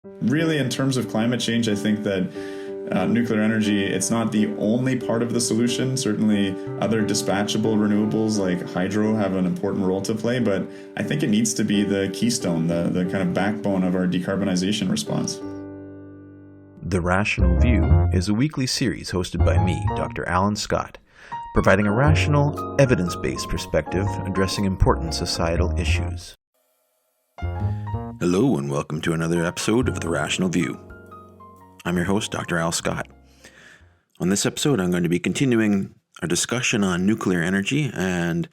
Really, in terms of climate change, I think that nuclear energy, it's not the only part of the solution. Certainly other dispatchable renewables like hydro have an important role to play, but I think it needs to be the keystone, the kind of backbone of our decarbonization response. The Rational View is a weekly series hosted by me, Dr. Alan Scott, providing a rational, evidence-based perspective addressing important societal issues. Hello and welcome to another episode of The Rational View. I'm your host, Dr. Al Scott. On this episode, I'm going to be continuing our discussion on nuclear energy, and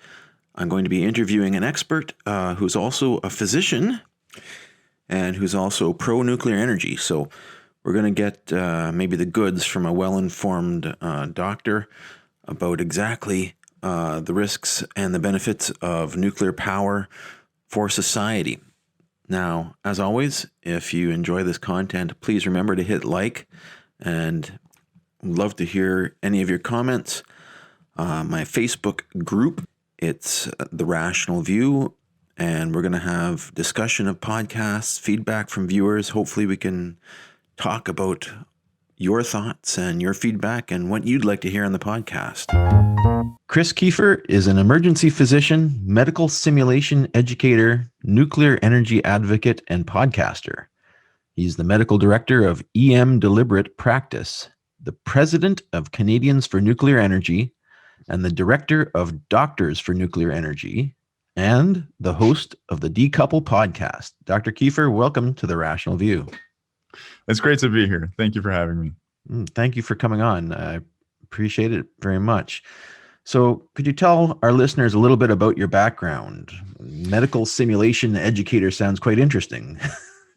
I'm going to be interviewing an expert who's also a physician and who's also pro-nuclear energy. So we're going to get maybe the goods from a well-informed doctor about exactly the risks and the benefits of nuclear power for society. Now, as always, if you enjoy this content, please remember to hit like, and I'd love to hear any of your comments. My Facebook group, it's The Rational View, and we're going to have discussion of podcasts, feedback from viewers. Hopefully we can talk about your thoughts and your feedback and what you'd like to hear on the podcast. Chris Keefer is an emergency physician, medical simulation educator, nuclear energy advocate, and podcaster. He's the medical director of EMdeliberate practice, the president of Canadians for Nuclear Energy, and the director of Doctors for Nuclear Energy, and the host of the Decouple Podcast. Dr. Keefer, welcome to The Rational View. It's great to be here. Thank you for having me. Thank you for coming on. I appreciate it very much. So could you tell our listeners a little bit about your background? Medical simulation educator sounds quite interesting.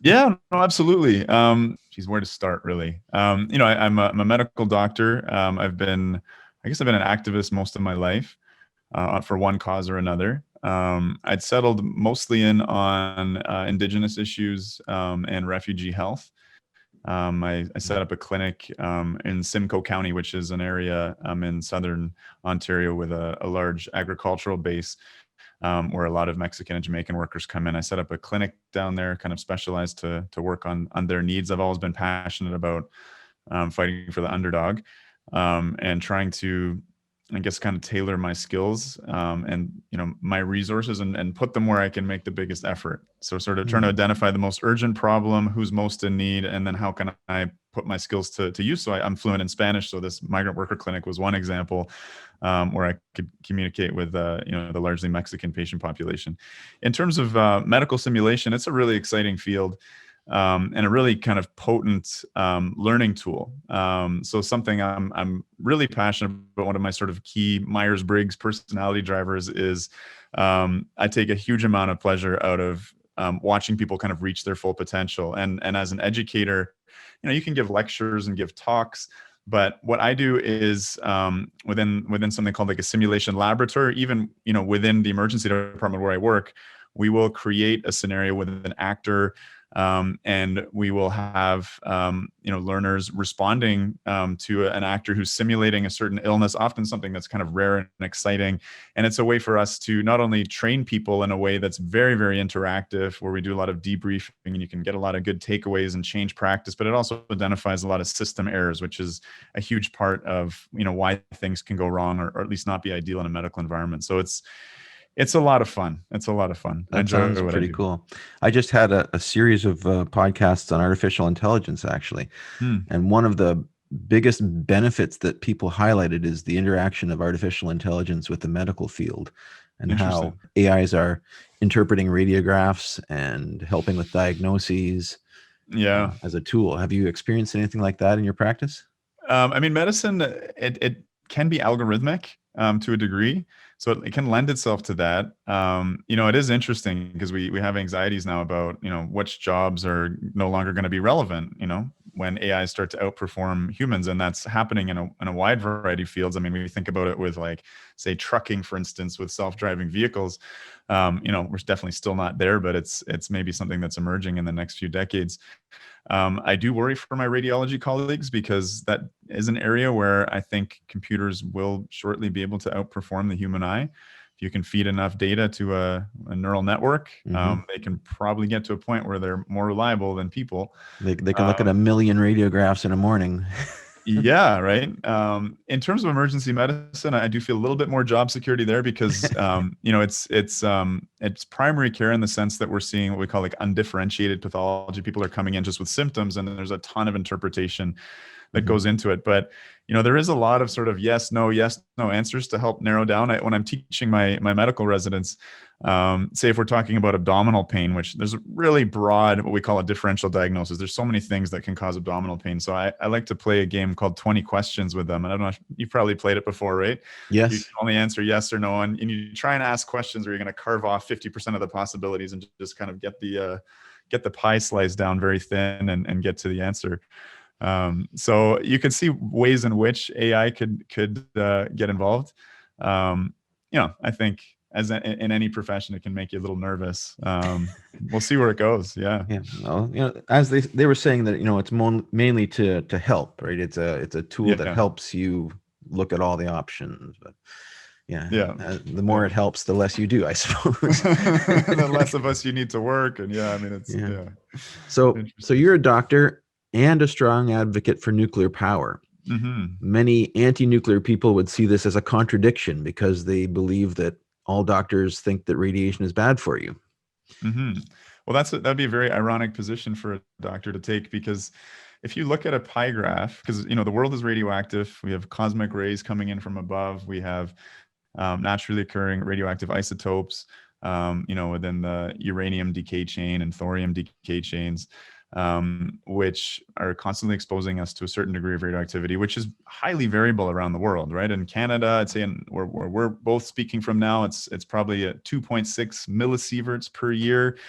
Yeah, no, absolutely. Where to start, really? I'm a medical doctor. I've been an activist most of my life for one cause or another. I'd settled mostly in on Indigenous issues and refugee health. I set up a clinic in Simcoe County, which is an area in southern Ontario with a large agricultural base where a lot of Mexican and Jamaican workers come in. I set up a clinic down there, kind of specialized to work on their needs. I've always been passionate about fighting for the underdog and trying to, I guess, kind of tailor my skills and my resources and put them where I can make the biggest effort. So sort of trying to identify the most urgent problem, who's most in need, and then how can I put my skills to use. So I'm fluent in Spanish. So this migrant worker clinic was one example where I could communicate with the largely Mexican patient population. In terms of medical simulation, it's a really exciting field. And a really kind of potent learning tool. So something I'm really passionate about. One of my sort of key Myers-Briggs personality drivers is I take a huge amount of pleasure out of watching people kind of reach their full potential. And as an educator, you can give lectures and give talks, but what I do is within something called like a simulation laboratory, even within the emergency department where I work, we will create a scenario with an actor. And we will have learners responding to an actor who's simulating a certain illness, often something that's kind of rare and exciting. And it's a way for us to not only train people in a way that's very, very interactive, where we do a lot of debriefing and you can get a lot of good takeaways and change practice, but it also identifies a lot of system errors, which is a huge part of why things can go wrong or at least not be ideal in a medical environment. So it's a lot of fun. That sounds pretty cool. I just had a series of podcasts on artificial intelligence, actually. And one of the biggest benefits that people highlighted is the interaction of artificial intelligence with the medical field and how AIs are interpreting radiographs and helping with diagnoses as a tool. Have you experienced anything like that in your practice? Medicine, it can be algorithmic to a degree. So it can lend itself to that. It is interesting because we have anxieties now about, which jobs are no longer going to be relevant, when AIs start to outperform humans. And that's happening in a wide variety of fields. We think about it with, like, say, trucking, for instance, with self-driving vehicles. We're definitely still not there, but it's maybe something that's emerging in the next few decades. I do worry for my radiology colleagues because that is an area where I think computers will shortly be able to outperform the human eye. if you can feed enough data to a neural network, Mm-hmm. they can probably get to a point where they're more reliable than people. They can look at 1,000,000 radiographs in a morning. Yeah, right. In terms of emergency medicine, I do feel a little bit more job security there because it's primary care in the sense that we're seeing what we call like undifferentiated pathology. People are coming in just with symptoms, and there's a ton of interpretation that goes into it. But there is a lot of sort of yes, no answers to help narrow down. When I'm teaching my medical residents, say if we're talking about abdominal pain, which there's a really broad, what we call a differential diagnosis. There's so many things that can cause abdominal pain. So I like to play a game called 20 questions with them. And I don't know, you've probably played it before, right? Yes. You can only answer yes or no. And you try and ask questions where you're going to carve off 50% of the possibilities and just kind of get the pie slice down very thin and get to the answer. So you can see ways in which AI could get involved. I think as in any profession, it can make you a little nervous. We'll see where it goes. Yeah. Yeah. Well, as they were saying that, it's mainly to help, right? It's a tool that helps you look at all the options, but the more it helps, the less you do, I suppose. The less of us you need to work. And it's So you're a doctor and a strong advocate for nuclear power. Mm-hmm. Many anti-nuclear people would see this as a contradiction because they believe that all doctors think that radiation is bad for you. Mm-hmm. Well, that'd be a very ironic position for a doctor to take, because if you look at a pie graph, because the world is radioactive, we have cosmic rays coming in from above, we have naturally occurring radioactive isotopes, within the uranium decay chain and thorium decay chains, which are constantly exposing us to a certain degree of radioactivity, which is highly variable around the world, right? In Canada, I'd say where we're both speaking from now, it's probably at 2.6 millisieverts per year.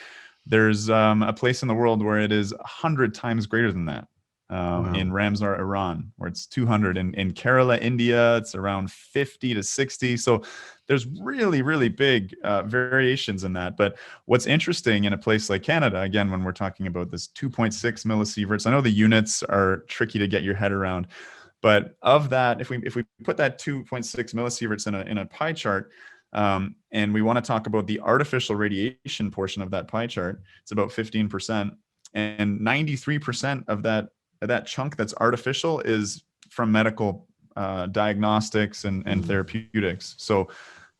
There's a place in the world where it is 100 times greater than that. Wow. In Ramsar, Iran, where it's 200. In Kerala, India, it's around 50 to 60. So there's really, really big variations in that. But what's interesting in a place like Canada, again, when we're talking about this 2.6 millisieverts, I know the units are tricky to get your head around. But of that, if we put that 2.6 millisieverts in a pie chart, and we want to talk about the artificial radiation portion of that pie chart, it's about 15%. And 93% of that chunk that's artificial is from medical diagnostics and therapeutics. So,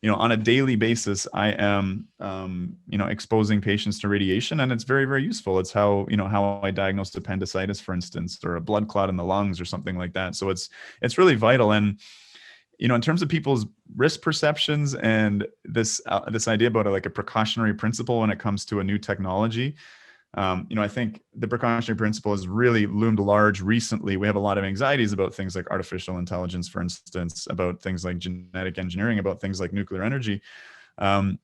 on a daily basis, I am, exposing patients to radiation, and it's very, very useful. It's how I diagnosed appendicitis, for instance, or a blood clot in the lungs or something like that. So it's really vital. And, in terms of people's risk perceptions and this idea about a precautionary principle when it comes to a new technology, I think the precautionary principle has really loomed large recently. We have a lot of anxieties about things like artificial intelligence, for instance, about things like genetic engineering, about things like nuclear energy. And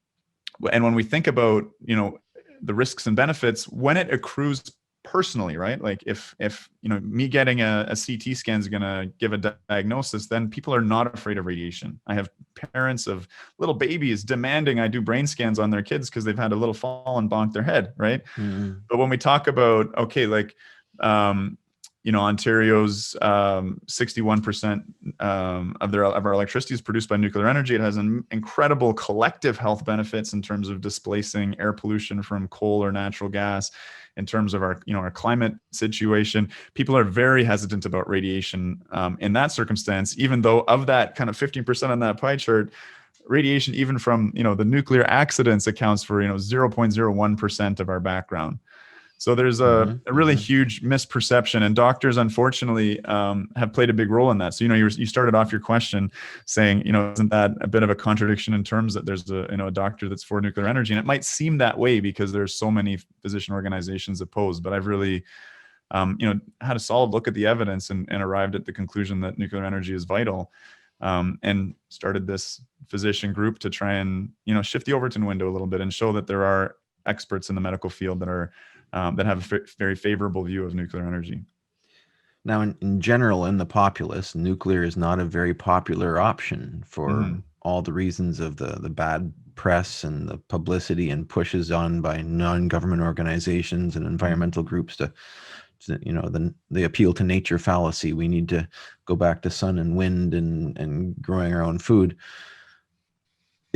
when we think about, the risks and benefits, when it accrues personally, right? Like if me getting a CT scan is going to give a diagnosis, then people are not afraid of radiation. I have parents of little babies demanding I do brain scans on their kids because they've had a little fall and bonked their head, right? Mm-hmm. But when we talk about, Ontario's 61% of our electricity is produced by nuclear energy. It has an incredible collective health benefits in terms of displacing air pollution from coal or natural gas. In terms of our climate situation, people are very hesitant about radiation in that circumstance, even though of that kind of 15% on that pie chart, radiation, even from, the nuclear accidents accounts for, 0.01% of our background. So there's a really huge misperception, and doctors, unfortunately, have played a big role in that. So, you started off your question saying, isn't that a bit of a contradiction in terms that there's a doctor that's for nuclear energy? And it might seem that way because there's so many physician organizations opposed, but I've really, had a solid look at the evidence and arrived at the conclusion that nuclear energy is vital, and started this physician group to try and, shift the Overton window a little bit and show that there are experts in the medical field that are that have a very favorable view of nuclear energy. Now, in general, in the populace, nuclear is not a very popular option for all the reasons of the bad press and the publicity and pushes on by non-government organizations and environmental groups to the appeal to nature fallacy. We need to go back to sun and wind and growing our own food.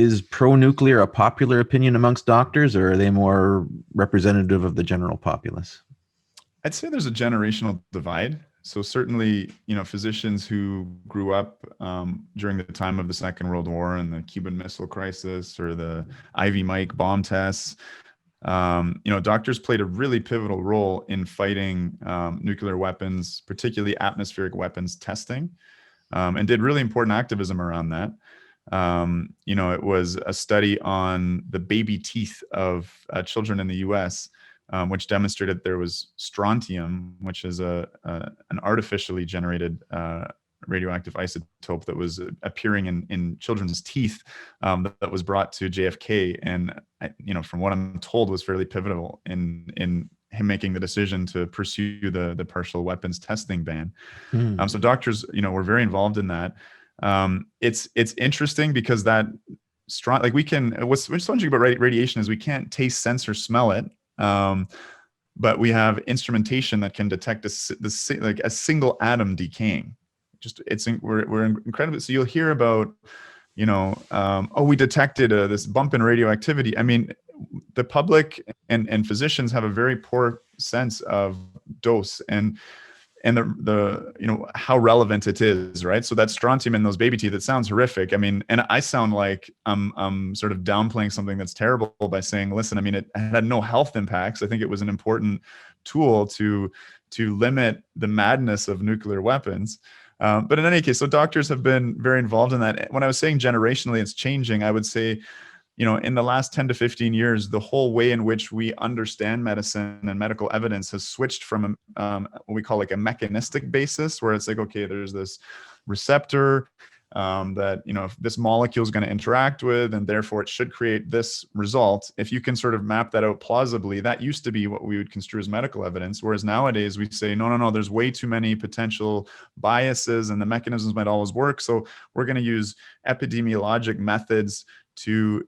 is pro-nuclear a popular opinion amongst doctors, or are they more representative of the general populace? I'd say there's a generational divide. So certainly, physicians who grew up during the time of the Second World War and the Cuban Missile Crisis or the Ivy Mike bomb tests, doctors played a really pivotal role in fighting nuclear weapons, particularly atmospheric weapons testing, and did really important activism around that. It was a study on the baby teeth of children in the U.S., which demonstrated there was strontium, which is an artificially generated radioactive isotope that was appearing in children's teeth, that was brought to JFK, and from what I'm told, was fairly pivotal in him making the decision to pursue the partial weapons testing ban. So doctors, were very involved in that. It's interesting because that strong, like what's so interesting about radiation is we can't taste, sense, or smell it. But we have instrumentation that can detect a single atom decaying. We're incredibly. So you'll hear about, we detected this bump in radioactivity. I mean, the public and physicians have a very poor sense of dose and the how relevant it is, right? So that strontium in those baby teeth, it sounds horrific. I mean, and I sound like I'm sort of downplaying something that's terrible by saying, listen, I mean, it had no health impacts. I think it was an important tool to limit the madness of nuclear weapons. But in any case, so doctors have been very involved in that. When I was saying generationally it's changing, I would say, in the last 10 to 15 years, the whole way in which we understand medicine and medical evidence has switched from what we call like a mechanistic basis, where it's like, okay, there's this receptor that, if this molecule is going to interact with, and therefore it should create this result. If you can sort of map that out plausibly, that used to be what we would construe as medical evidence. Whereas nowadays we say, no, there's way too many potential biases and the mechanisms might always work. So we're going to use epidemiologic methods to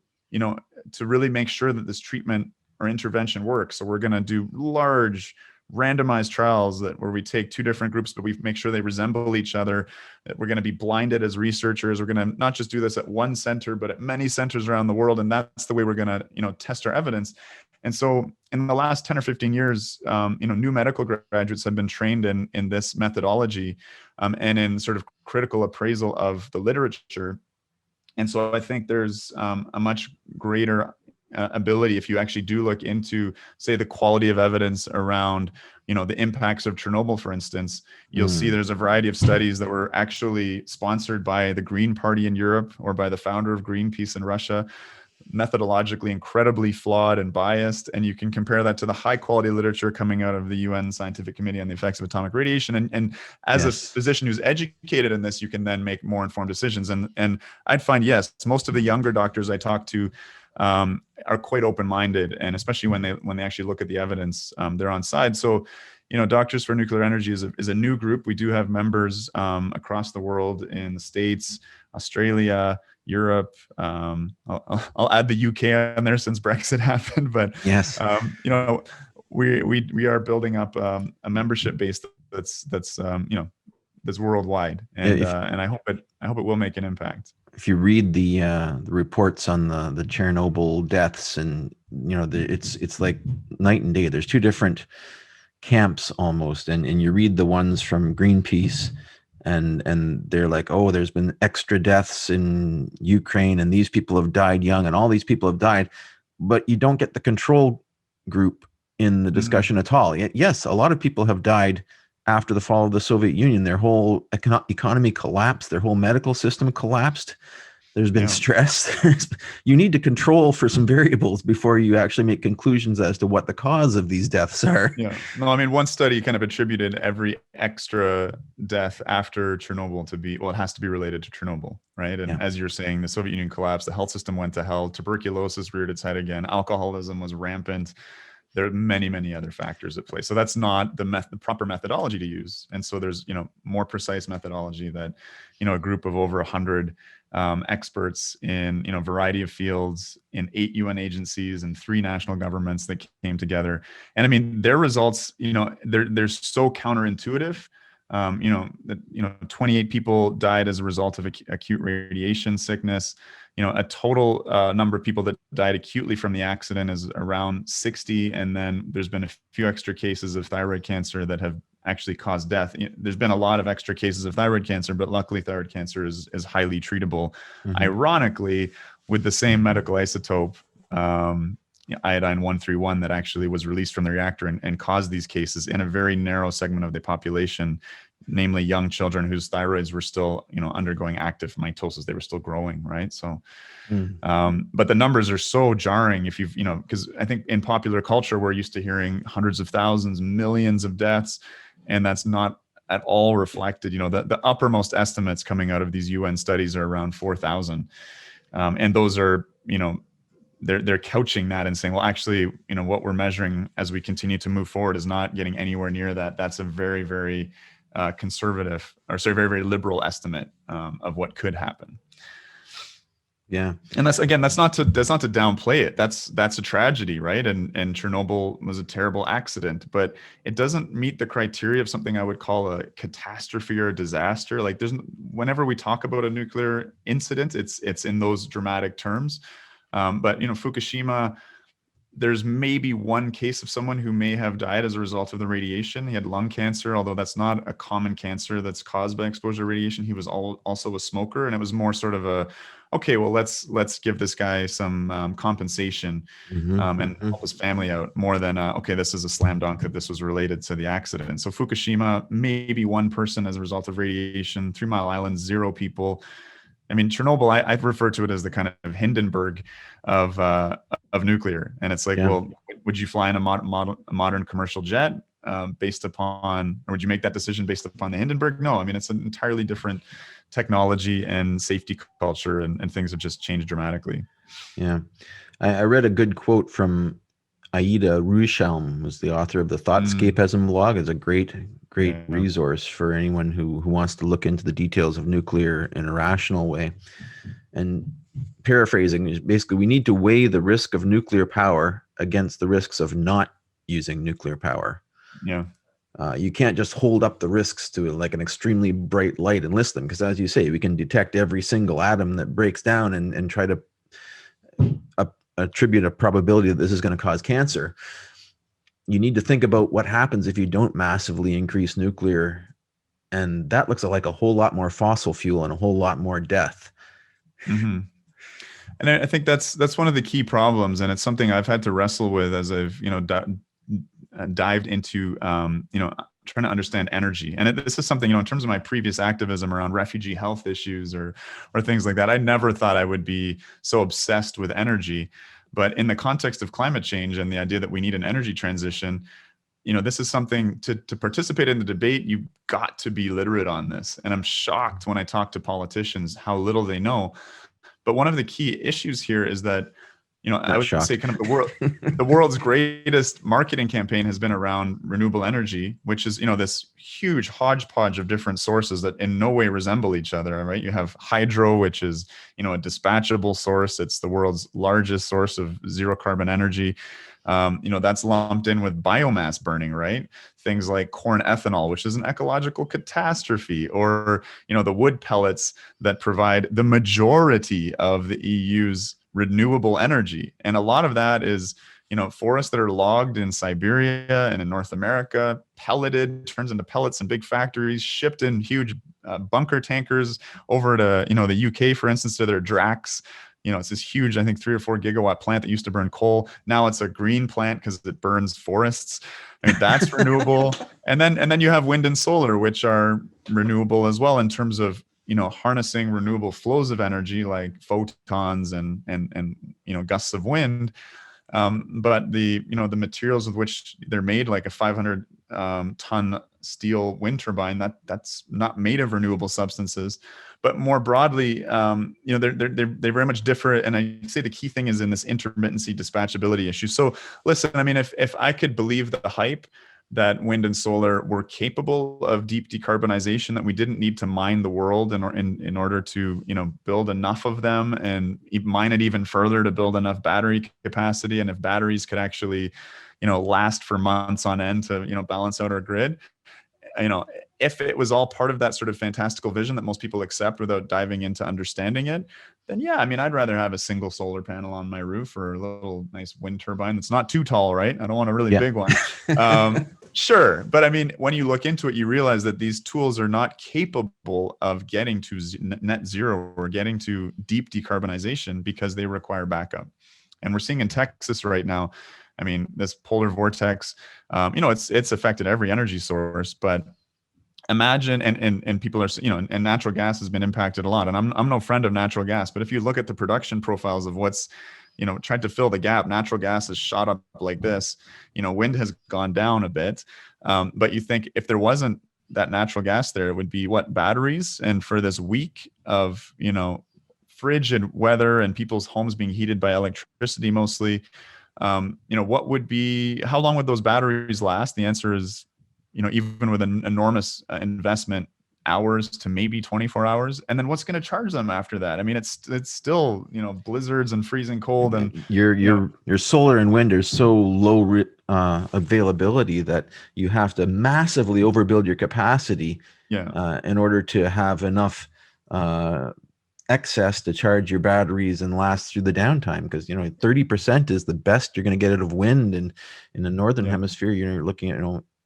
really make sure that this treatment or intervention works. So we're going to do large randomized trials where we take two different groups, but we make sure they resemble each other. That we're going to be blinded as researchers. We're going to not just do this at one center, but at many centers around the world. And that's the way we're going to, test our evidence. And so in the last 10 or 15 years, new medical graduates have been trained in this methodology and in sort of critical appraisal of the literature. And so I think there's a much greater ability, if you actually do look into, say, the quality of evidence around, the impacts of Chernobyl, for instance. You'll see there's a variety of studies that were actually sponsored by the Green Party in Europe or by the founder of Greenpeace in Russia, methodologically incredibly flawed and biased. And you can compare that to the high quality literature coming out of the UN Scientific Committee on the Effects of Atomic Radiation. And as a physician who's educated in this, you can then make more informed decisions. And I'd find, yes, most of the younger doctors I talk to are quite open-minded, and especially when they actually look at the evidence, they're on side. So, Doctors for Nuclear Energy is a new group. We do have members across the world in the States, Australia, Europe. I'll add the UK on there since Brexit happened, but yes, we are building up a membership base that's worldwide, and I hope it will make an impact. If you read the reports on the Chernobyl deaths, and it's like night and day. There's two different camps almost, and you read the ones from Greenpeace, and they're like, oh, there's been extra deaths in Ukraine, and these people have died young, and all these people have died, but you don't get the control group in the discussion at all. Yes, a lot of people have died after the fall of the Soviet Union. Their whole economy collapsed. Their whole medical system collapsed. There's been stress. You need to control for some variables before you actually make conclusions as to what the cause of these deaths are. Yeah. No, I mean, one study kind of attributed every extra death after Chernobyl to be, it has to be related to Chernobyl, right? And as you're saying, the Soviet Union collapsed, the health system went to hell, tuberculosis reared its head again, alcoholism was rampant. There are many, many other factors at play. So that's not the proper methodology to use. And so there's, more precise methodology that, a group of over 100 experts in, a variety of fields in 8 UN agencies and 3 national governments that came together. And I mean, their results, they're so counterintuitive. 28 people died as a result of acute radiation sickness. a total number of people that died acutely from the accident is around 60. And then there's been a few extra cases of thyroid cancer that have actually caused death. There's been a lot of extra cases of thyroid cancer, but luckily thyroid cancer is highly treatable. Ironically, with the same medical isotope, iodine 131, that actually was released from the reactor and caused these cases in a very narrow segment of the population, namely young children whose thyroids were still, undergoing active mitosis. They were still growing, right? So, but the numbers are so jarring if you've, because I think in popular culture, we're used to hearing hundreds of thousands, millions of deaths, and that's not at all reflected. The uppermost estimates coming out of these UN studies are around 4,000. And those are, they're couching that and saying, well, actually, what we're measuring as we continue to move forward is not getting anywhere near that. That's a very, very conservative, very, very liberal estimate of what could happen. Yeah. And that's not to downplay it. That's a tragedy, right? And Chernobyl was a terrible accident, but it doesn't meet the criteria of something I would call a catastrophe or a disaster. Like whenever we talk about a nuclear incident, it's in those dramatic terms. But Fukushima, there's maybe one case of someone who may have died as a result of the radiation. He had lung cancer, although that's not a common cancer that's caused by exposure to radiation. He was also a smoker, and it was more sort of okay, well, let's give this guy some compensation and help his family out, more than okay, this is a slam dunk that this was related to the accident. So Fukushima, maybe one person as a result of radiation. 3 Mile Island, 0 people. I mean, Chernobyl, I refer to it as the kind of Hindenburg of nuclear. And it's like, well, would you fly in a modern commercial jet based upon, or would you make that decision based upon the Hindenburg? No, I mean, it's an entirely different technology and safety culture, and things have just changed dramatically. Yeah. I read a good quote from Aida Ruichelm, who's the author of the Thoughtscapism blog. It's a great resource for anyone who wants to look into the details of nuclear in a rational way. And paraphrasing is basically, we need to weigh the risk of nuclear power against the risks of not using nuclear power. Yeah. You can't just hold up the risks to like an extremely bright light and list them, because as you say, we can detect every single atom that breaks down and try to attribute a probability that this is going to cause cancer. You need to think about what happens if you don't massively increase nuclear, and that looks like a whole lot more fossil fuel and a whole lot more death. And I think that's one of the key problems, and it's something I've had to wrestle with as I've dived into trying to understand energy. And this is something, in terms of my previous activism around refugee health issues or things like that, I never thought I would be so obsessed with energy. But in the context of climate change and the idea that we need an energy transition, this is something to participate in the debate, you've got to be literate on this. And I'm shocked when I talk to politicians how little they know. But one of the key issues here is that, I would say kind of the world's greatest marketing campaign has been around renewable energy, which is, this huge hodgepodge of different sources that in no way resemble each other, right? You have hydro, which is, a dispatchable source. It's the world's largest source of zero carbon energy. That's lumped in with biomass burning, right? Things like corn ethanol, which is an ecological catastrophe, or, the wood pellets that provide the majority of the EU's renewable energy. And a lot of that is, forests that are logged in Siberia and in North America, pelleted, turns into pellets in big factories, shipped in huge bunker tankers over to, the UK, for instance, to their Drax. It's this huge, I think 3 or 4 gigawatt plant that used to burn coal. Now it's a green plant because it burns forests. I mean, that's renewable. And then you have wind and solar, which are renewable as well in terms of, harnessing renewable flows of energy like photons and gusts of wind. But the materials with which they're made, like a 500 ton steel wind turbine, that's not made of renewable substances. But more broadly, they very much differ. And I say the key thing is in this intermittency dispatchability issue. So listen, I mean, if I could believe the hype that wind and solar were capable of deep decarbonization, that we didn't need to mine the world in order to, build enough of them and mine it even further to build enough battery capacity. And if batteries could actually, last for months on end to, balance out our grid, if it was all part of that sort of fantastical vision that most people accept without diving into understanding it, then yeah, I mean, I'd rather have a single solar panel on my roof or a little nice wind turbine that's not too tall, right? I don't want a really big one. Sure. But I mean, when you look into it, you realize that these tools are not capable of getting to net zero or getting to deep decarbonization because they require backup. And we're seeing in Texas right now, I mean, this polar vortex, it's affected every energy source, but imagine, and people are, and natural gas has been impacted a lot. And I'm no friend of natural gas, but if you look at the production profiles of what's, tried to fill the gap, natural gas has shot up like this, wind has gone down a bit. But you think if there wasn't that natural gas there, it would be what, batteries? And for this week of, frigid weather and people's homes being heated by electricity mostly, what would be, how long would those batteries last? The answer is, even with an enormous investment, hours to maybe 24 hours. And then what's going to charge them after that? I mean, it's still, blizzards and freezing cold, and your solar and wind are so low availability that you have to massively overbuild your capacity in order to have enough excess to charge your batteries and last through the downtime, because 30% is the best you're going to get out of wind, and in the northern hemisphere you're looking at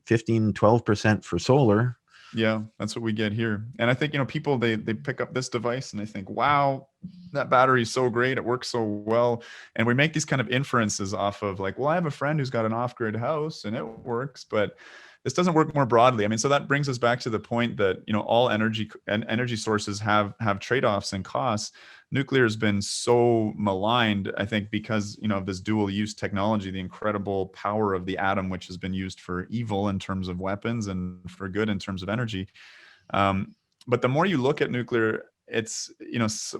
15-12% for solar. Yeah, that's what we get here. And I think people, they pick up this device and they think, wow, that battery is so great, it works so well, and we make these kind of inferences off of like, well, I have a friend who's got an off-grid house and it works, but this doesn't work more broadly. I mean, so that brings us back to the point that all energy sources have trade-offs and costs. Nuclear has been so maligned, I think, because of this dual-use technology, the incredible power of the atom, which has been used for evil in terms of weapons and for good in terms of energy. But the more you look at nuclear, it's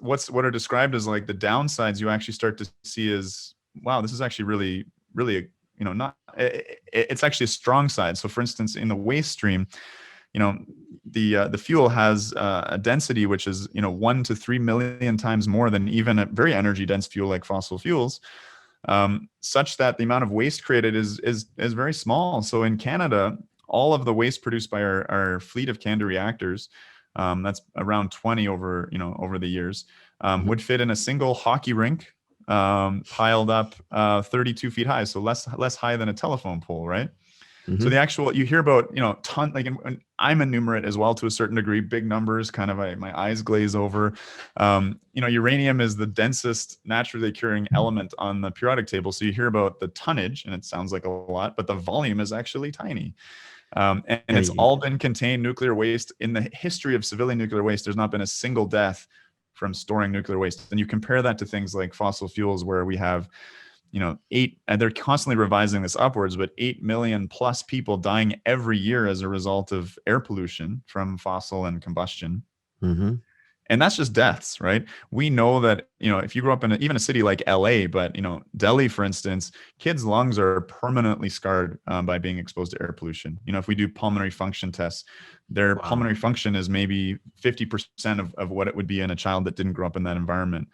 what are described as like the downsides you actually start to see is, wow, this is actually really, really it's actually a strong side. So for instance, in the waste stream, the fuel has a density which is 1 to 3 million times more than even a very energy dense fuel like fossil fuels, such that the amount of waste created is very small. So in Canada, all of the waste produced by our fleet of CANDU reactors, that's around 20 over the years, would fit in a single hockey rink, piled up 32 feet high, so less high than a telephone pole, right? Mm-hmm. So the actual, you hear about ton, like, and I'm enumerate as well to a certain degree, big numbers, kind of my eyes glaze over. Uranium is the densest naturally occurring element on the periodic table, so you hear about the tonnage, and it sounds like a lot, but the volume is actually tiny. And it's all been contained nuclear waste. In the history of civilian nuclear waste, there's not been a single death from storing nuclear waste. And you compare that to things like fossil fuels, where we have, and they're constantly revising this upwards, but 8 million plus people dying every year as a result of air pollution from fossil and combustion. Mm-hmm. And that's just deaths, right? We know that, if you grow up in even a city like LA, but, Delhi, for instance, kids' lungs are permanently scarred by being exposed to air pollution. If we do pulmonary function tests, their pulmonary function is maybe 50% of what it would be in a child that didn't grow up in that environment.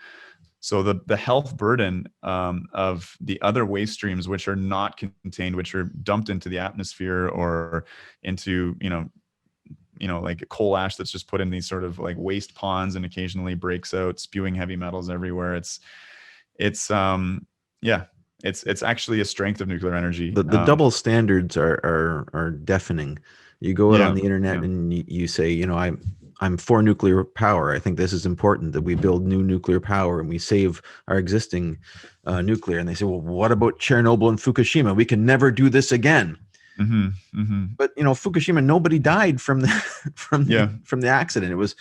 So the health burden of the other waste streams, which are not contained, which are dumped into the atmosphere or into, like coal ash that's just put in these sort of like waste ponds and occasionally breaks out, spewing heavy metals everywhere. It's actually a strength of nuclear energy. The double standards are deafening. You go out on the internet and you say, I'm for nuclear power. I think this is important that we build new nuclear power and we save our existing nuclear. And they say, well, what about Chernobyl and Fukushima? We can never do this again. Mm-hmm, mm-hmm. But Fukushima, nobody died from the accident. It was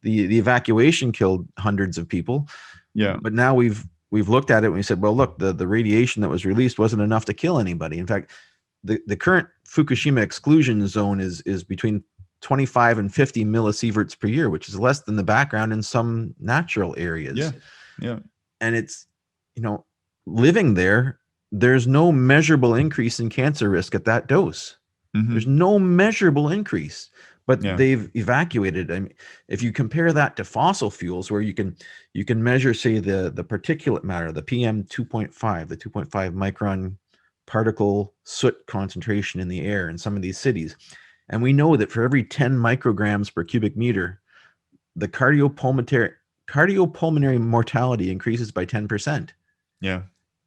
the evacuation killed hundreds of people. Yeah. But now we've looked at it and we said, well, look, the radiation that was released wasn't enough to kill anybody. In fact, the current Fukushima exclusion zone is between 25 and 50 millisieverts per year, which is less than the background in some natural areas. Yeah. Yeah. And it's, living there's no measurable increase in cancer risk at that dose. Mm-hmm. There's no measurable increase, but they've evacuated. I mean, if you compare that to fossil fuels, where you can measure, say, the particulate matter, the PM 2.5, the 2.5 micron particle soot concentration in the air in some of these cities, And we know that for every 10 micrograms per cubic meter, the cardiopulmonary mortality increases by 10%. Yeah.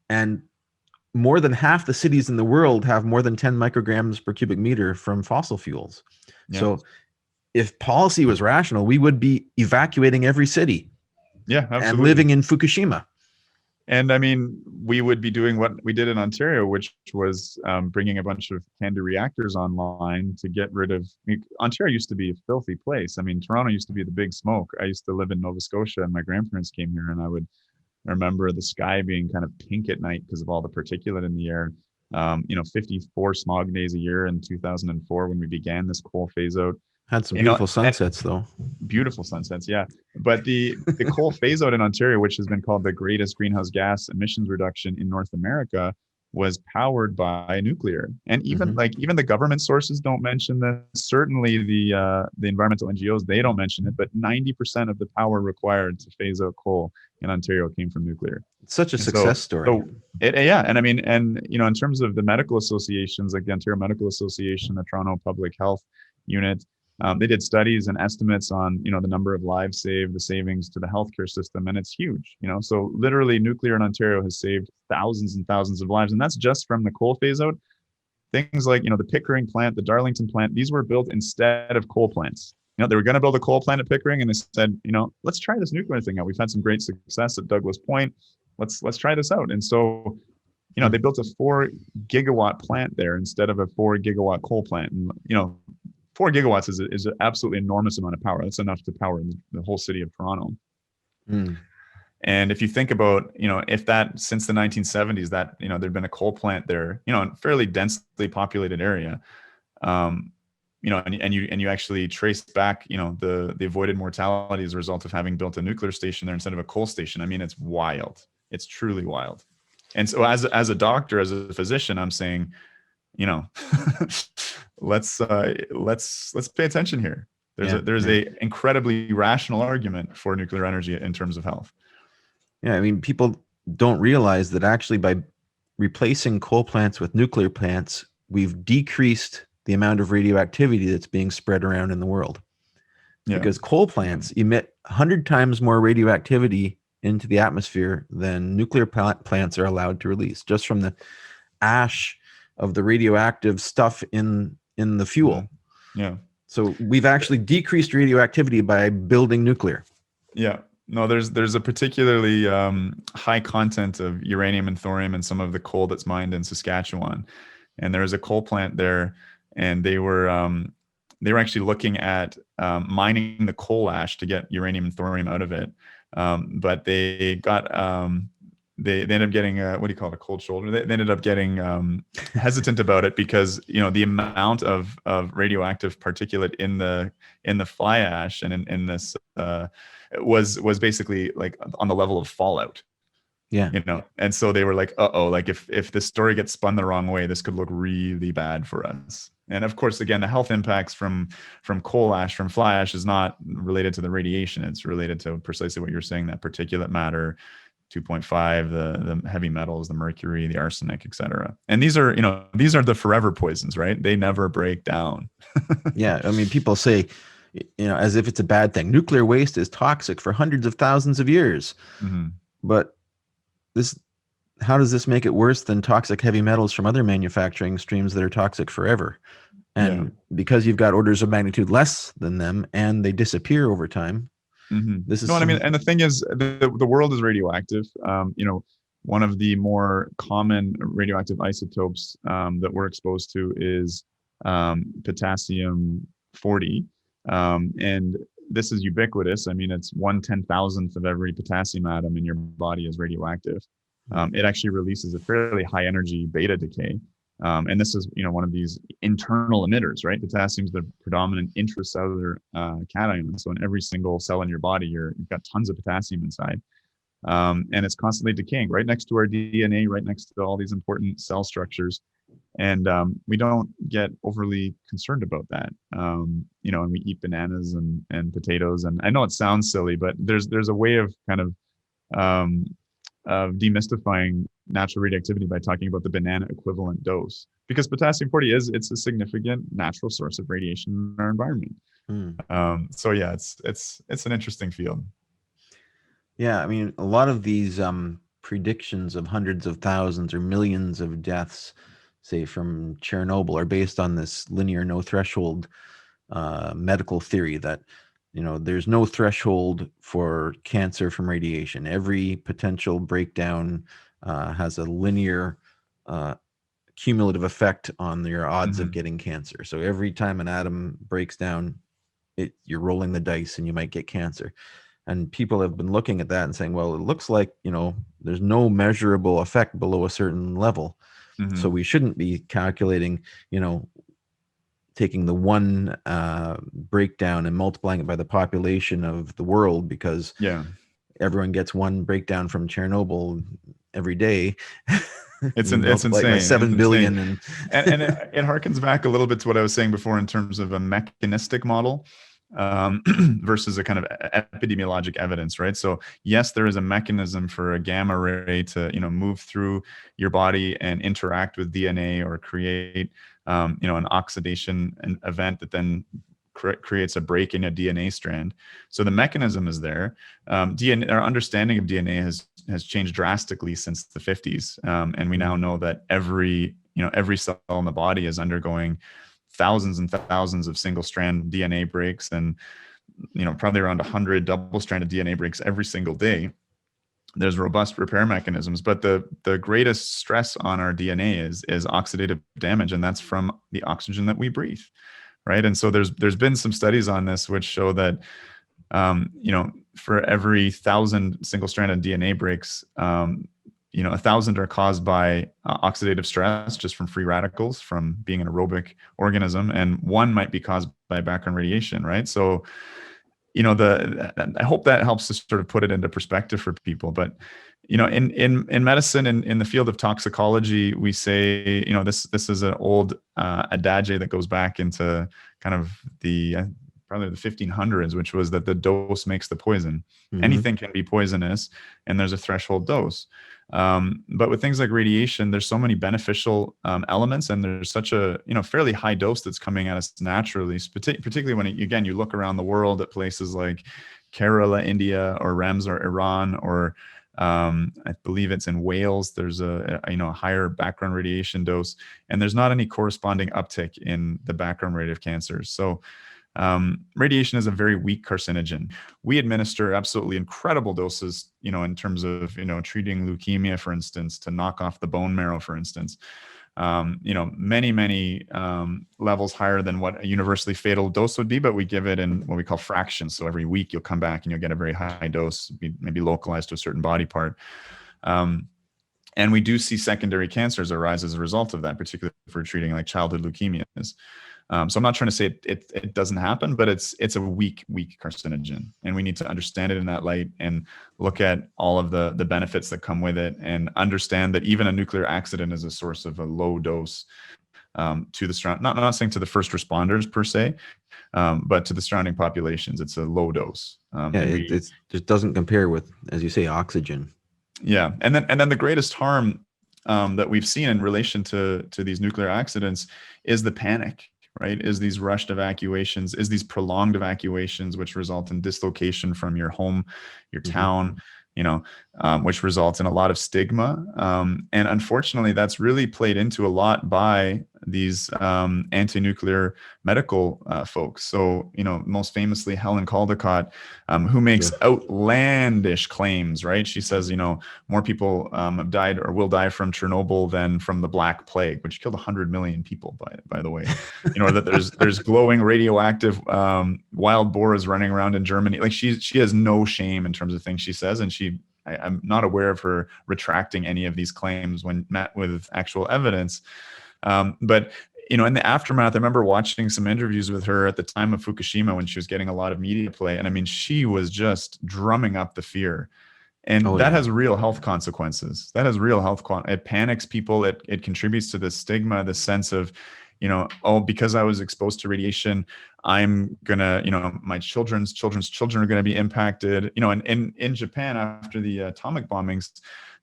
And more than half the cities in the world have more than 10 micrograms per cubic meter from fossil fuels. Yeah. So if policy was rational, we would be evacuating every city. Yeah, absolutely. And living in Fukushima. And I mean, we would be doing what we did in Ontario, which was bringing a bunch of CANDU reactors online to get rid of. Ontario used to be a filthy place. I mean, Toronto used to be the big smoke. I used to live in Nova Scotia, and my grandparents came here, and I would remember the sky being kind of pink at night because of all the particulate in the air. 54 smog days a year in 2004 when we began this coal phase out. Had some beautiful sunsets, though. Beautiful sunsets, yeah. But the coal phase out in Ontario, which has been called the greatest greenhouse gas emissions reduction in North America, was powered by nuclear. And even even the government sources don't mention this. Certainly the environmental NGOs, they don't mention it. But 90% of the power required to phase out coal in Ontario came from nuclear. It's such a success story. And I mean, and in terms of the medical associations, like the Ontario Medical Association, the Toronto Public Health Unit. They did studies and estimates on, the number of lives saved, the savings to the healthcare system, and it's huge. So literally, nuclear in Ontario has saved thousands and thousands of lives, and that's just from the coal phase out. Things like, the Pickering plant, the Darlington plant, these were built instead of coal plants. They were going to build a coal plant at Pickering, and they said, let's try this nuclear thing out. We've had some great success at Douglas Point. Let's try this out. And so, they built a 4 gigawatt plant there instead of a 4 gigawatt coal plant. And 4 gigawatts is an absolutely enormous amount of power. That's enough to power the whole city of Toronto. And if you think about, if that since the 1970s, that, there'd been a coal plant there, in a fairly densely populated area, and you actually trace back, the avoided mortality as a result of having built a nuclear station there instead of a coal station. I mean, it's wild. It's truly wild. And so as a doctor, as a physician, I'm saying, let's pay attention here. There's a incredibly rational argument for nuclear energy in terms of health. Yeah, I mean, people don't realize that actually by replacing coal plants with nuclear plants, we've decreased the amount of radioactivity that's being spread around in the world. Yeah. Because coal plants emit 100 times more radioactivity into the atmosphere than nuclear plants are allowed to release, just from the ash of the radioactive stuff in the fuel. Yeah. So we've actually decreased radioactivity by building nuclear. Yeah. No, there's a particularly high content of uranium and thorium in some of the coal that's mined in Saskatchewan. And there was a coal plant there, and they were actually looking at mining the coal ash to get uranium and thorium out of it. But they got they ended up getting what do you call it, a cold shoulder. They ended up getting hesitant about it because the amount of radioactive particulate in the fly ash and in this was basically like on the level of fallout. Yeah. And so they were like, like if this story gets spun the wrong way, this could look really bad for us. And of course, again, the health impacts from coal ash, from fly ash is not related to the radiation. It's related to precisely what you're saying, that particulate matter, 2.5, the heavy metals, the mercury, the arsenic, et cetera. And these are the forever poisons, right? They never break down. Yeah. I mean, people say, as if it's a bad thing. Nuclear waste is toxic for hundreds of thousands of years. Mm-hmm. But how does this make it worse than toxic heavy metals from other manufacturing streams that are toxic forever? And because you've got orders of magnitude less than them and they disappear over time. Mm-hmm. This is and the thing is, the world is radioactive. One of the more common radioactive isotopes that we're exposed to is potassium 40. And this is ubiquitous. I mean, it's 1/10,000th of every potassium atom in your body is radioactive. It actually releases a fairly high energy beta decay. And this is, one of these internal emitters, right? Potassium is the predominant intracellular cation. So in every single cell in your body, you've got tons of potassium inside. And it's constantly decaying right next to our DNA, right next to all these important cell structures. And we don't get overly concerned about that. And we eat bananas and potatoes. And I know it sounds silly, but there's a way of kind of demystifying natural radioactivity by talking about the banana equivalent dose, because potassium 40 it's a significant natural source of radiation in our environment. So yeah, it's an interesting field. Yeah, I mean, a lot of these predictions of hundreds of thousands or millions of deaths, say from Chernobyl, are based on this linear no threshold medical theory that, there's no threshold for cancer from radiation. Every potential breakdown has a linear cumulative effect on your odds of getting cancer. So every time an atom breaks down, you're rolling the dice and you might get cancer. And people have been looking at that and saying, well, it looks like, there's no measurable effect below a certain level. So we shouldn't be calculating, taking the one breakdown and multiplying it by the population of the world, because everyone gets one breakdown from Chernobyl every day. It's insane. By 7 billion. And it harkens back a little bit to what I was saying before in terms of a mechanistic model versus a kind of epidemiologic evidence, right? So yes, there is a mechanism for a gamma ray to, move through your body and interact with DNA or create, an oxidation event that then creates a break in a DNA strand. So the mechanism is there. DNA, our understanding of DNA has changed drastically since the 50s, and we now know that every cell in the body is undergoing thousands and thousands of single-strand DNA breaks, and probably around 100 double-stranded DNA breaks every single day. There's robust repair mechanisms, but the greatest stress on our DNA is oxidative damage, and that's from the oxygen that we breathe, right? And so there's been some studies on this which show that for every 1,000 single-stranded DNA breaks, 1,000 are caused by oxidative stress, just from free radicals from being an aerobic organism, and 1 might be caused by background radiation, right? So, I hope that helps to sort of put it into perspective for people. But, in medicine, in the field of toxicology, we say, this is an old adage that goes back into kind of probably the 1500s, which was that the dose makes the poison. Anything can be poisonous, and there's a threshold dose. But with things like radiation, there's so many beneficial elements, and there's such a fairly high dose that's coming at us naturally, particularly when you look around the world at places like Kerala, India, or Ramsar, Iran, or I believe it's in Wales. There's a higher background radiation dose, and there's not any corresponding uptick in the background rate of cancers. So radiation is a very weak carcinogen. We administer absolutely incredible doses, in terms of, treating leukemia, for instance, to knock off the bone marrow, for instance. Many levels higher than what a universally fatal dose would be, but we give it in what we call fractions. So every week you'll come back and you'll get a very high dose, maybe localized to a certain body part. And we do see secondary cancers arise as a result of that, particularly for treating like childhood leukemias. So I'm not trying to say it doesn't happen, but it's a weak carcinogen, and we need to understand it in that light and look at all of the benefits that come with it, and understand that even a nuclear accident is a source of a low dose to the surrounding. Not saying to the first responders per se, but to the surrounding populations, it's a low dose. It just doesn't compare with, as you say, oxygen. Yeah, and then the greatest harm that we've seen in relation to these nuclear accidents is the panic. Right? Is these rushed evacuations, is these prolonged evacuations, which result in dislocation from your home, your town, which results in a lot of stigma. And unfortunately, that's really played into a lot by these anti-nuclear medical folks. So, most famously, Helen Caldicott, who makes outlandish claims, right? She says, more people have died or will die from Chernobyl than from the Black Plague, which killed 100 million people, by the way. That there's glowing radioactive wild boars running around in Germany. Like she has no shame in terms of things she says, and I'm not aware of her retracting any of these claims when met with actual evidence. But in the aftermath, I remember watching some interviews with her at the time of Fukushima when she was getting a lot of media play. And I mean, she was just drumming up the fear. And that has real health consequences. It panics people. It contributes to the stigma, the sense of, because I was exposed to radiation, I'm gonna, my children's children are gonna be impacted. And in Japan, after the atomic bombings,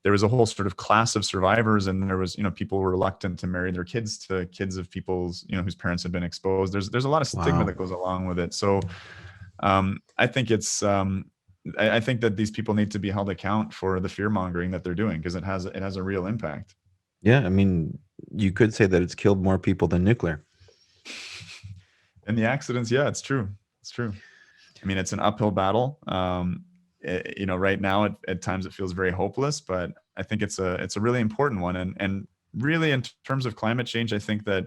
there was a whole sort of class of survivors, and there was, people were reluctant to marry their kids to kids of people's, whose parents had been exposed. There's a lot of stigma that goes along with it. So I think it's I think that these people need to be held account for the fear mongering that they're doing, because it has a real impact. Yeah, I mean, you could say that it's killed more people than nuclear. And the accidents, yeah, it's true. It's true. I mean, it's an uphill battle. Right now at times it feels very hopeless, but I think it's a really important one. And really, in terms of climate change, I think that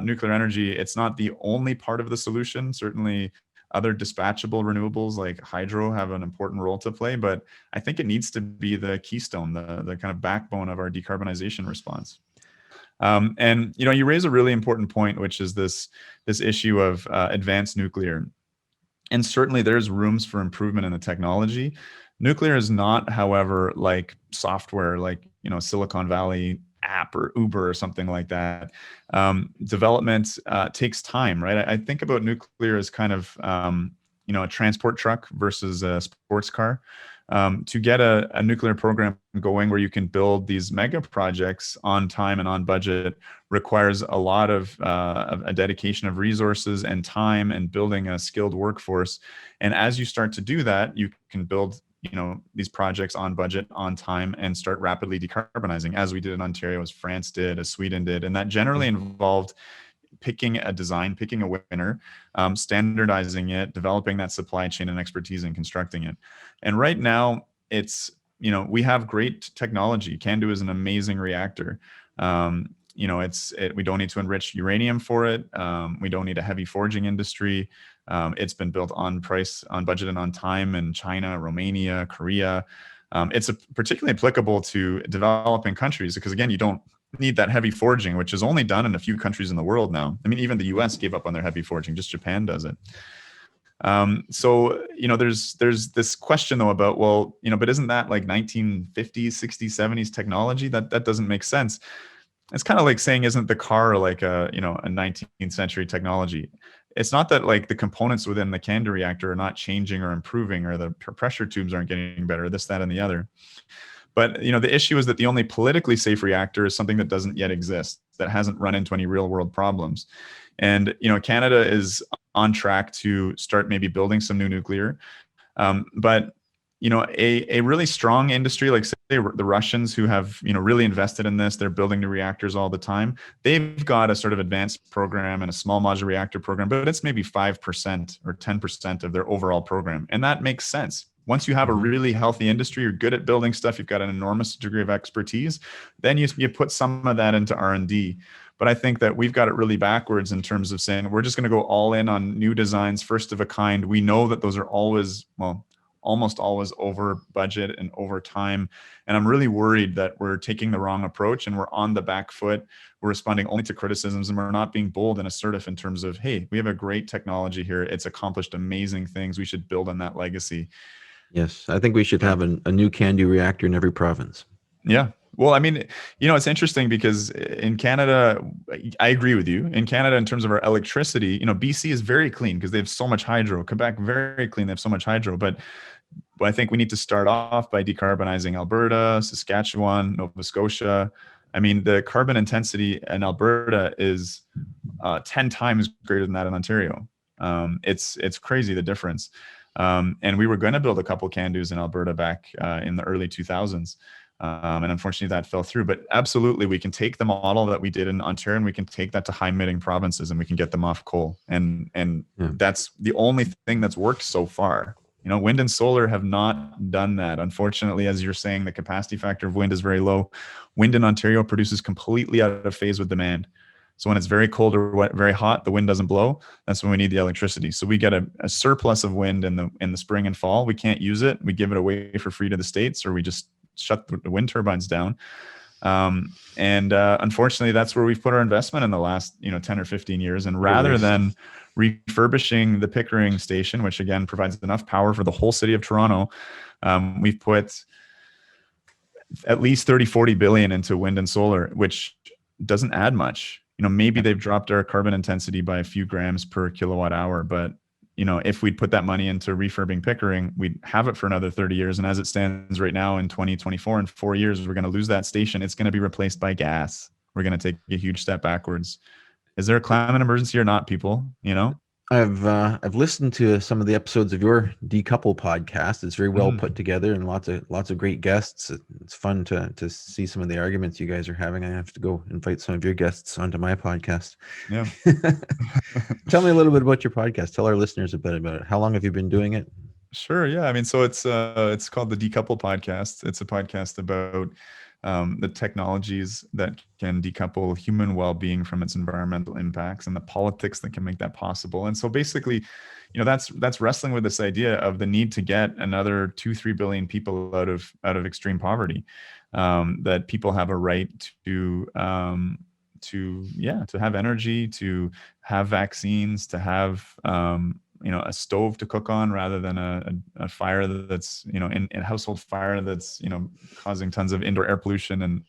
nuclear energy, it's not the only part of the solution. Certainly other dispatchable renewables like hydro have an important role to play, but I think it needs to be the keystone, the kind of backbone of our decarbonization response. And you raise a really important point, which is this issue of advanced nuclear. And certainly there's rooms for improvement in the technology. Nuclear is not, however, like software, like Silicon Valley app or Uber or something like that. Development takes time, right? I think about nuclear as kind of a transport truck versus a sports car. To get a nuclear program going where you can build these mega projects on time and on budget requires a lot of a dedication of resources and time and building a skilled workforce. And as you start to do that, you can build these projects on budget, on time, and start rapidly decarbonizing, as we did in Ontario, as France did, as Sweden did. And that generally involved picking a design, picking a winner, standardizing it, developing that supply chain and expertise in constructing it. And right now, it's, we have great technology. CANDU is an amazing reactor. We don't need to enrich uranium for it. We don't need a heavy forging industry. It's been built on price, on budget, and on time in China, Romania, Korea. It's particularly applicable to developing countries because, again, you don't need that heavy forging, which is only done in a few countries in the world now. I mean, even the US gave up on their heavy forging, just Japan does it. So, there's this question though about, well, but isn't that like 1950s, 60s, 70s technology? That doesn't make sense. It's kind of like saying, isn't the car like a 19th century technology? It's not that like the components within the CANDU reactor are not changing or improving, or the pressure tubes aren't getting better, this, that, and the other. But the issue is that the only politically safe reactor is something that doesn't yet exist, that hasn't run into any real world problems. And Canada is on track to start maybe building some new nuclear. But a really strong industry, like say the Russians, who have really invested in this, they're building new reactors all the time. They've got a sort of advanced program and a small modular reactor program, but it's maybe 5% or 10% of their overall program, and that makes sense. Once you have a really healthy industry, you're good at building stuff, you've got an enormous degree of expertise, then you put some of that into R&D. But I think that we've got it really backwards in terms of saying we're just going to go all in on new designs, first of a kind. We know that those are always, almost always over budget and over time. And I'm really worried that we're taking the wrong approach and we're on the back foot. We're responding only to criticisms, and we're not being bold and assertive in terms of, hey, we have a great technology here. It's accomplished amazing things. We should build on that legacy. Yes, I think we should have a new CANDU reactor in every province. Yeah. Well, I mean, it's interesting because in Canada, I agree with you. In Canada, in terms of our electricity, BC is very clean because they have so much hydro. Quebec, very clean. They have so much hydro. But I think we need to start off by decarbonizing Alberta, Saskatchewan, Nova Scotia. I mean, the carbon intensity in Alberta is 10 times greater than that in Ontario. It's crazy, the difference. And we were going to build a couple CANDUs in Alberta back in the early 2000s. And unfortunately that fell through, but absolutely we can take the model that we did in Ontario and we can take that to high emitting provinces and we can get them off coal. And that's the only thing that's worked so far. Wind and solar have not done that. Unfortunately, as you're saying, the capacity factor of wind is very low. Wind in Ontario produces completely out of phase with demand. So when it's very cold or wet, very hot, the wind doesn't blow. That's when we need the electricity. So we get a surplus of wind in the spring and fall. We can't use it. We give it away for free to the states, or we just shut the wind turbines down. And unfortunately, that's where we've put our investment in the last 10 or 15 years. And rather than refurbishing the Pickering station, which again provides enough power for the whole city of Toronto, we've put at least 30-40 billion into wind and solar, which doesn't add much. Maybe they've dropped our carbon intensity by a few grams per kilowatt hour, but if we'd put that money into refurbing Pickering, we'd have it for another 30 years. And as it stands right now in 2024, in 4 years, we're going to lose that station. It's going to be replaced by gas. We're going to take a huge step backwards. Is there a climate emergency or not, people? I've listened to some of the episodes of your Decouple podcast. It's very well put together and lots of great guests. It's fun to see some of the arguments you guys are having. I have to go invite some of your guests onto my podcast. Yeah. Tell me a little bit about your podcast. Tell our listeners a bit about it. How long have you been doing it? Sure. Yeah. I mean, so it's called the Decouple Podcast. It's a podcast about the technologies that can decouple human well-being from its environmental impacts and the politics that can make that possible. And so basically, that's wrestling with this idea of the need to get another 2-3 billion people out of extreme poverty. That people have a right to have energy, to have vaccines, to have a stove to cook on rather than a fire that's in a household fire that's causing tons of indoor air pollution,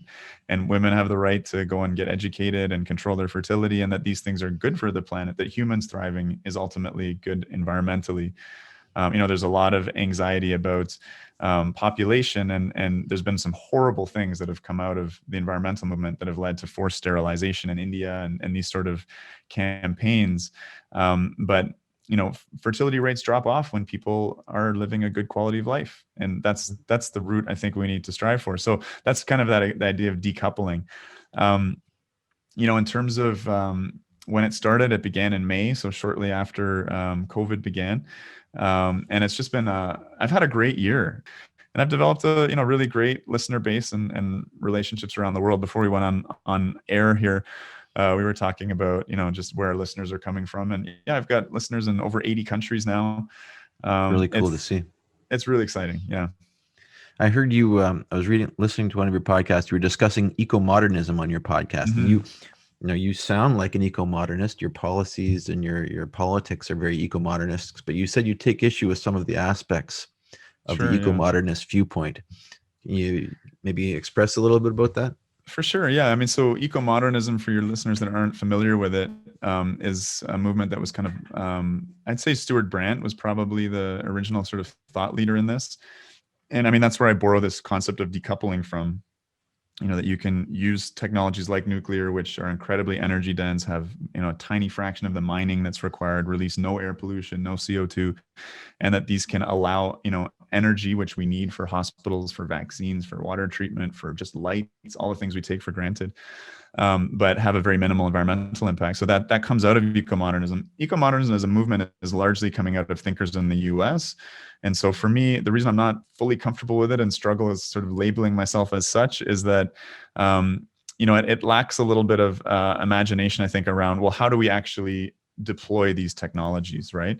and women have the right to go and get educated and control their fertility, and that these things are good for the planet, that humans thriving is ultimately good environmentally. There's a lot of anxiety about population, and there's been some horrible things that have come out of the environmental movement that have led to forced sterilization in India and these sort of campaigns. But fertility rates drop off when people are living a good quality of life. And that's the route I think we need to strive for. So that's kind of the idea of decoupling. In terms of when it started, it began in May. So shortly after COVID began. And it's just been, I've had a great year. And I've developed a really great listener base and relationships around the world. Before we went on air here, we were talking about, just where our listeners are coming from. And yeah, I've got listeners in over 80 countries now. Really cool to see. It's really exciting. Yeah. I heard you, I was listening to one of your podcasts. You were discussing ecomodernism on your podcast. Mm-hmm. And you sound like an eco-modernist. Your policies and your politics are very eco-modernist, but you said you take issue with some of the aspects of the eco-modernist viewpoint. Can you maybe express a little bit about that? For sure. Yeah. I mean, so eco-modernism, for your listeners that aren't familiar with it, is a movement that was kind of, I'd say Stuart Brandt was probably the original sort of thought leader in this. And I mean, that's where I borrow this concept of decoupling from, that you can use technologies like nuclear, which are incredibly energy dense, have, a tiny fraction of the mining that's required, release no air pollution, no CO2, and that these can allow, energy, which we need for hospitals, for vaccines, for water treatment, for just lights, all the things we take for granted, but have a very minimal environmental impact. So that comes out of ecomodernism. Ecomodernism as a movement is largely coming out of thinkers in the US. And so for me, the reason I'm not fully comfortable with it and struggle is sort of labeling myself as such is that, it lacks a little bit of imagination, I think, around, well, how do we actually deploy these technologies, right?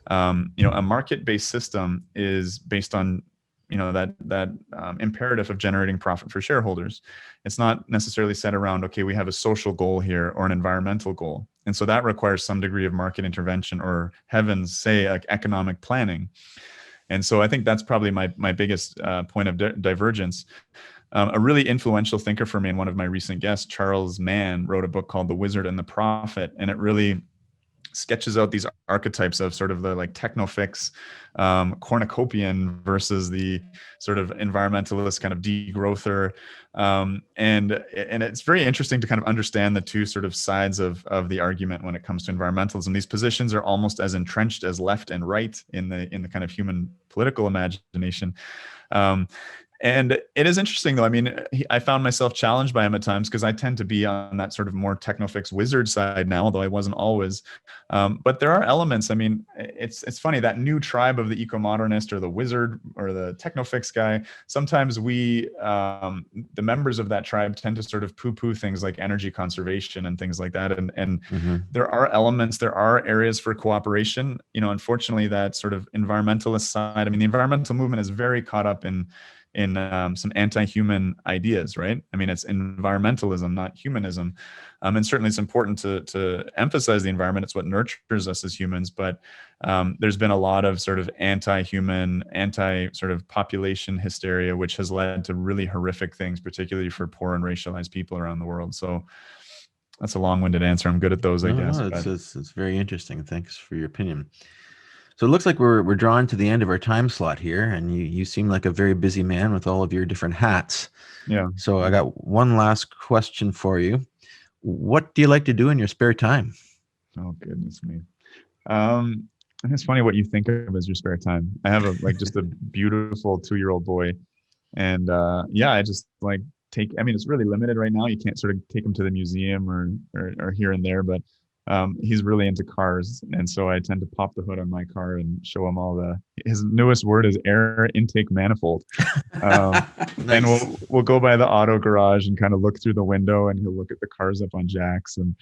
A market-based system is based on, that imperative of generating profit for shareholders. It's not necessarily set around, okay, we have a social goal here or an environmental goal. And so that requires some degree of market intervention, or heavens say, like economic planning. And so I think that's probably my biggest point of divergence. A really influential thinker for me, and one of my recent guests, Charles Mann, wrote a book called The Wizard and the Prophet. And it really sketches out these archetypes of sort of the like techno-fix cornucopian versus the sort of environmentalist kind of degrowther. And it's very interesting to kind of understand the two sort of sides of the argument when it comes to environmentalism. These positions are almost as entrenched as left and right in the kind of human political imagination. And it is interesting, though. I mean, I found myself challenged by him at times because I tend to be on that sort of more technofix wizard side now, although I wasn't always. But there are elements. I mean, it's funny, that new tribe of the eco-modernist or the wizard or the technofix guy. Sometimes we, the members of that tribe, tend to sort of poo-poo things like energy conservation and things like that. And there are elements, there are areas for cooperation. Unfortunately, that sort of environmentalist side. I mean, the environmental movement is very caught up in some anti-human ideas, right? I mean, it's environmentalism, not humanism. And certainly it's important to emphasize the environment. It's what nurtures us as humans. But there's been a lot of sort of anti-human, sort of population hysteria, which has led to really horrific things, particularly for poor and racialized people around the world. So that's a long-winded answer. I'm good at those, I guess. No, it's very interesting. Thanks for your opinion. So it looks like we're drawn to the end of our time slot here, and you seem like a very busy man with all of your different hats. Yeah. So I got one last question for you. What do you like to do in your spare time? Oh, goodness me. And it's funny what you think of as your spare time. I have just a beautiful 2-year-old boy, and I just it's really limited right now. You can't sort of take him to the museum or here and there, but he's really into cars, and so I tend to pop the hood on my car and show him his newest word is air intake manifold. Nice. And we'll go by the auto garage and kind of look through the window, and he'll look at the cars up on jacks. And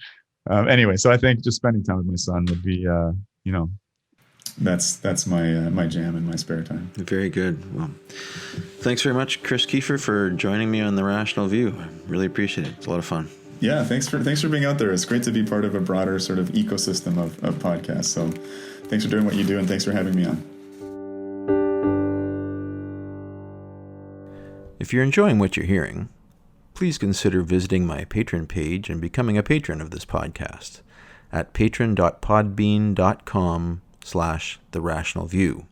anyway, so I think just spending time with my son would be that's my jam in my spare time. Very good. Well, thanks very much, Chris Keefer, for joining me on The Rational View. I really appreciate it. It's a lot of fun. Yeah, thanks for being out there. It's great to be part of a broader sort of ecosystem of podcasts. So thanks for doing what you do, and thanks for having me on. If you're enjoying what you're hearing, please consider visiting my Patreon page and becoming a patron of this podcast at patron.podbean.com/TheRationalView.